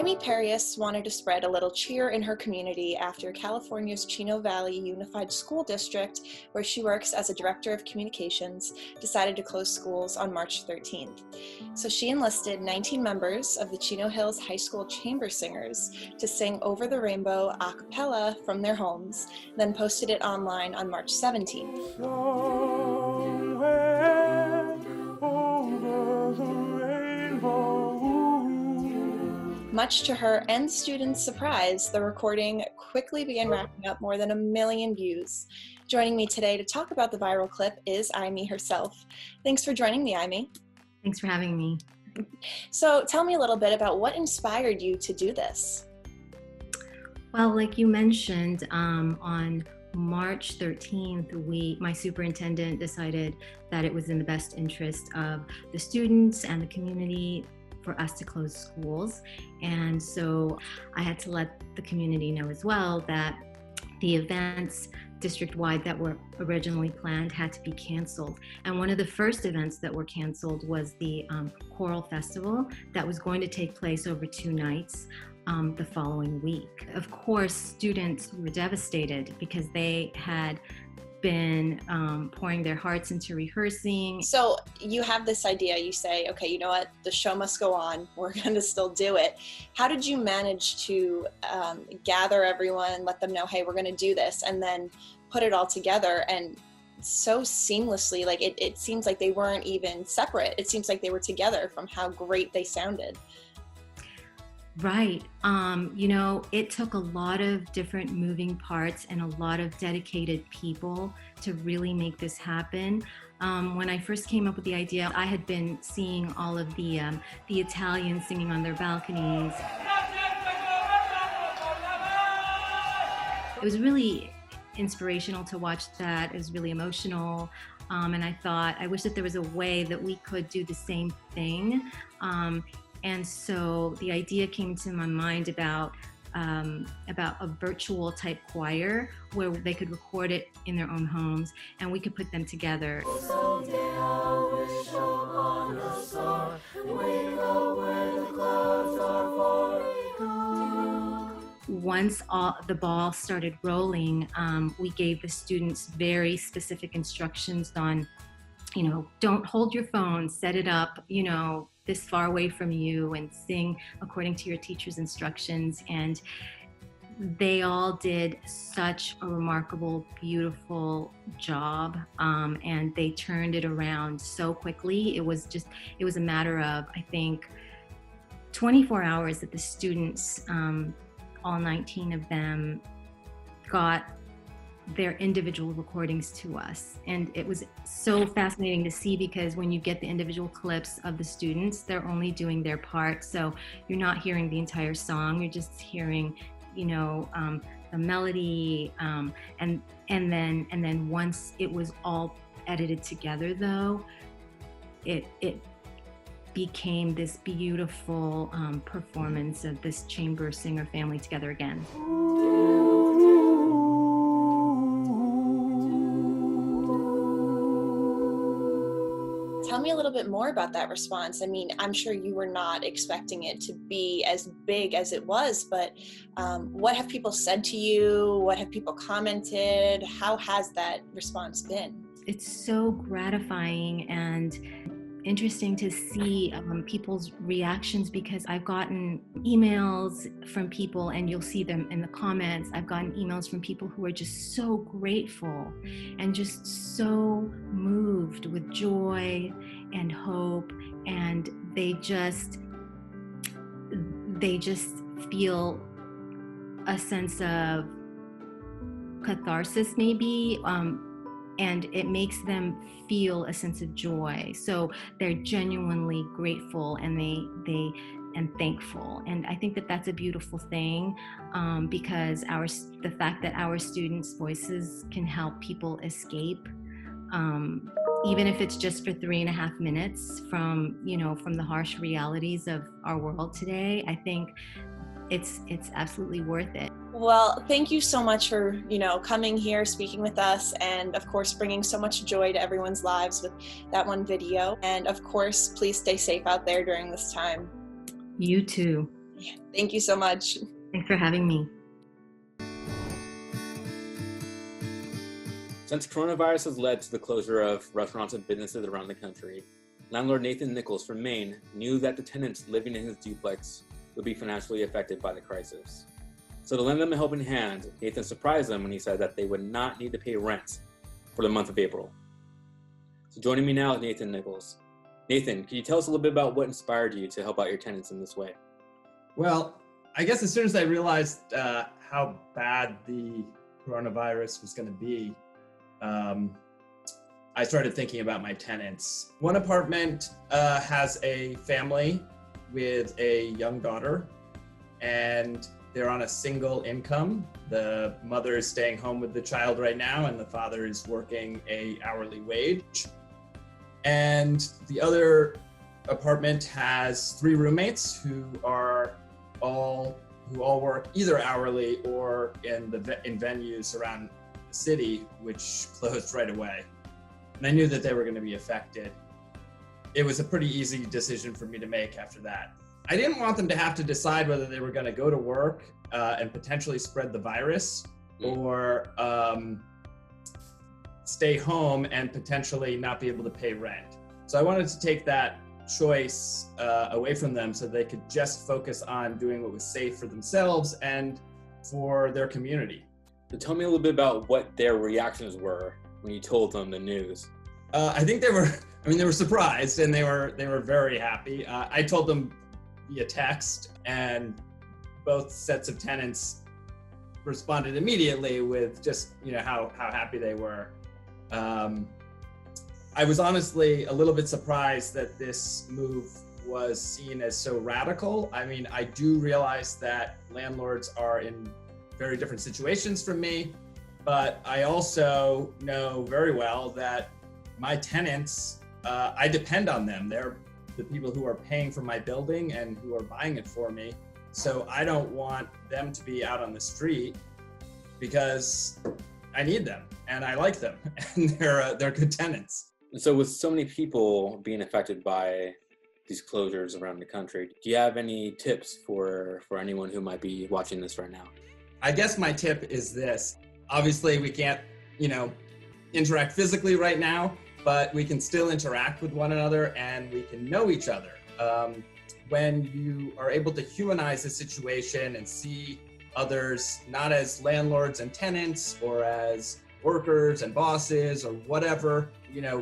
Amy Perius wanted to spread a little cheer in her community after California's Chino Valley Unified School District, where she works as a director of communications, decided to close schools on March 13th. So she enlisted 19 members of the Chino Hills High School chamber singers to sing Over the Rainbow a cappella from their homes, then posted it online on March 17th. Much to her and students' surprise, the recording quickly began racking up more than 1 million views. Joining me today to talk about the viral clip is Amy herself. Thanks for joining me, Amy. Thanks for having me. So tell me a little bit about what inspired you to do this. Well, like you mentioned, on March 13th, my superintendent decided that it was in the best interest of the students and the community for us to close schools. And so I had to let the community know as well that the events district-wide that were originally planned had to be canceled. And one of the first events that were canceled was the choral festival that was going to take place over 2 nights the following week. Of course, students were devastated because they had been pouring their hearts into rehearsing. So you have this idea, you say, okay, you know what, the show must go on, we're going to still do it. How did you manage to gather everyone, let them know, hey, we're going to do this, and then put it all together and so seamlessly? Like it seems like they weren't even separate. It seems like they were together from how great they sounded. Right. It took a lot of different moving parts and a lot of dedicated people to really make this happen. When I first came up with the idea, I had been seeing all of the Italians singing on their balconies. It was really inspirational to watch that. It was really emotional. And I thought, I wish that there was a way that we could do the same thing. And so the idea came to my mind about a virtual type choir where they could record it in their own homes and we could put them together. Once the ball started rolling, we gave the students very specific instructions on, don't hold your phone, set it up, this far away from you, and sing according to your teacher's instructions. And they all did such a remarkable, beautiful job, and they turned it around so quickly. It was a matter of, I think, 24 hours that the students, all 19 of them, got their individual recordings to us. And it was so fascinating to see, because when you get the individual clips of the students, they're only doing their part. So you're not hearing the entire song, you're just hearing, the melody. And then once it was all edited together though, it became this beautiful performance of this chamber singer family together again. Tell me a little bit more about that response. I mean, I'm sure you were not expecting it to be as big as it was, but what have people said to you? What have people commented? How has that response been? It's so gratifying and interesting to see people's reactions, because I've gotten emails from people, and you'll see them in the comments. I've gotten emails from people who are just so grateful and just so moved with joy and hope, and they just feel a sense of catharsis maybe, and it makes them feel a sense of joy. So they're genuinely grateful and and thankful. And I think that that's a beautiful thing, because the fact that our students' voices can help people escape, even if it's just for 3.5 minutes from the harsh realities of our world today, I think it's absolutely worth it. Well, thank you so much for, coming here, speaking with us, and of course, bringing so much joy to everyone's lives with that one video. And of course, please stay safe out there during this time. You too. Yeah, thank you so much. Thanks for having me. Since coronavirus has led to the closure of restaurants and businesses around the country, landlord Nathan Nichols from Maine knew that the tenants living in his duplex would be financially affected by the crisis. So to lend them a helping hand, Nathan surprised them when he said that they would not need to pay rent for the month of April. So joining me now is Nathan Nichols. Nathan, can you tell us a little bit about what inspired you to help out your tenants in this way? Well, I guess as soon as I realized how bad the coronavirus was going to be, I started thinking about my tenants. One apartment has a family with a young daughter, and they're on a single income. The mother is staying home with the child right now, and the father is working an hourly wage. And the other apartment has 3 roommates who all work either hourly or in venues around the city, which closed right away. And I knew that they were going to be affected. It was a pretty easy decision for me to make after that. I didn't want them to have to decide whether they were going to go to work and potentially spread the virus or stay home and potentially not be able to pay rent. So I wanted to take that choice away from them so they could just focus on doing what was safe for themselves and for their community. So tell me a little bit about what their reactions were when you told them the news. I think they were surprised and they were very happy. I told them via text, and both sets of tenants responded immediately with just, how happy they were. I was honestly a little bit surprised that this move was seen as so radical. I mean, I do realize that landlords are in very different situations from me, but I also know very well that my tenants, I depend on them. They're the people who are paying for my building and who are buying it for me. So I don't want them to be out on the street because I need them and I like them and they're good tenants. And so with so many people being affected by these closures around the country, do you have any tips for anyone who might be watching this right now? I guess my tip is this. Obviously, we can't, interact physically right now, but we can still interact with one another and we can know each other. When you are able to humanize the situation and see others not as landlords and tenants or as workers and bosses or whatever,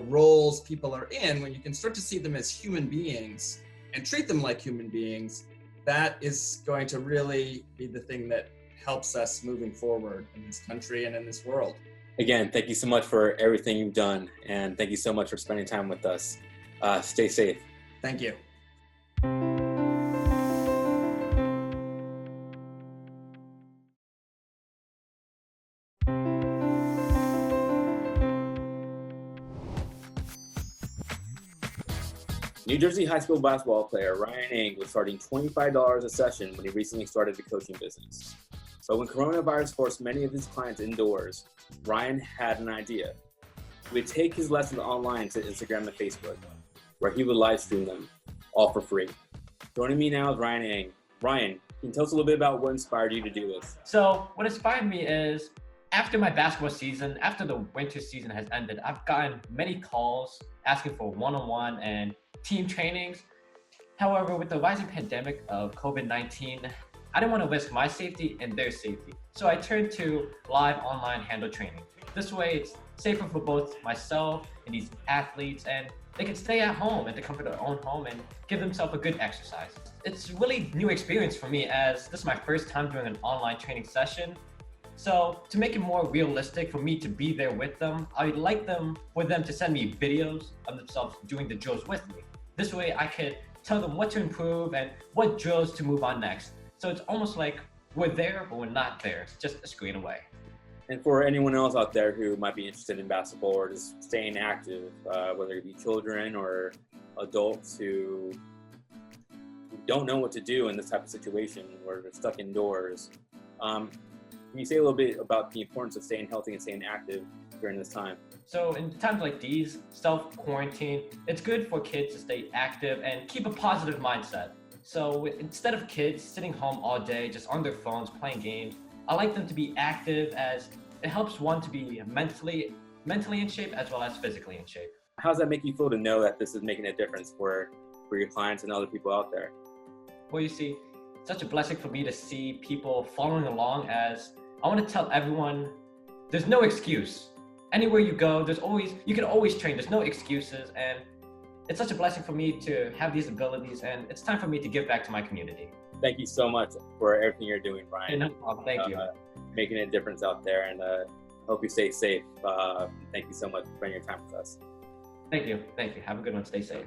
roles people are in, when you can start to see them as human beings and treat them like human beings, that is going to really be the thing that helps us moving forward in this country and in this world. Again, thank you so much for everything you've done, and thank you so much for spending time with us. Stay safe. Thank you. New Jersey high school basketball player Ryan Ang was charging $25 a session when he recently started the coaching business. But when coronavirus forced many of his clients indoors, Ryan had an idea. He would take his lessons online to Instagram and Facebook, where he would live stream them, all for free. Joining me now is Ryan Ang. Ryan, can you tell us a little bit about what inspired you to do this? So what inspired me is after my basketball season, after the winter season has ended, I've gotten many calls asking for one-on-one and team trainings. However, with the rising pandemic of COVID-19, I didn't want to risk my safety and their safety. So I turned to live online handle training. This way it's safer for both myself and these athletes, and they can stay at home at the comfort of their own home and give themselves a good exercise. It's really new experience for me as this is my first time doing an online training session. So to make it more realistic for me to be there with them, I'd like for them to send me videos of themselves doing the drills with me. This way I could tell them what to improve and what drills to move on next. So it's almost like we're there, but we're not there. It's just a screen away. And for anyone else out there who might be interested in basketball or just staying active, whether it be children or adults who don't know what to do in this type of situation where they're stuck indoors, can you say a little bit about the importance of staying healthy and staying active during this time? So in times like these, self-quarantine, it's good for kids to stay active and keep a positive mindset. So instead of kids sitting home all day, just on their phones, playing games, I like them to be active, as it helps one to be mentally in shape as well as physically in shape. How does that make you feel to know that this is making a difference for your clients and other people out there? Well, you see, it's such a blessing for me to see people following along, as I want to tell everyone there's no excuse. Anywhere you go, you can always train. There's no excuses, and it's such a blessing for me to have these abilities, and it's time for me to give back to my community. Thank you so much for everything you're doing, Brian. No problem. Thank you. Making a difference out there, and hope you stay safe. Thank you so much for spending your time with us. Thank you. Have a good one. Stay safe.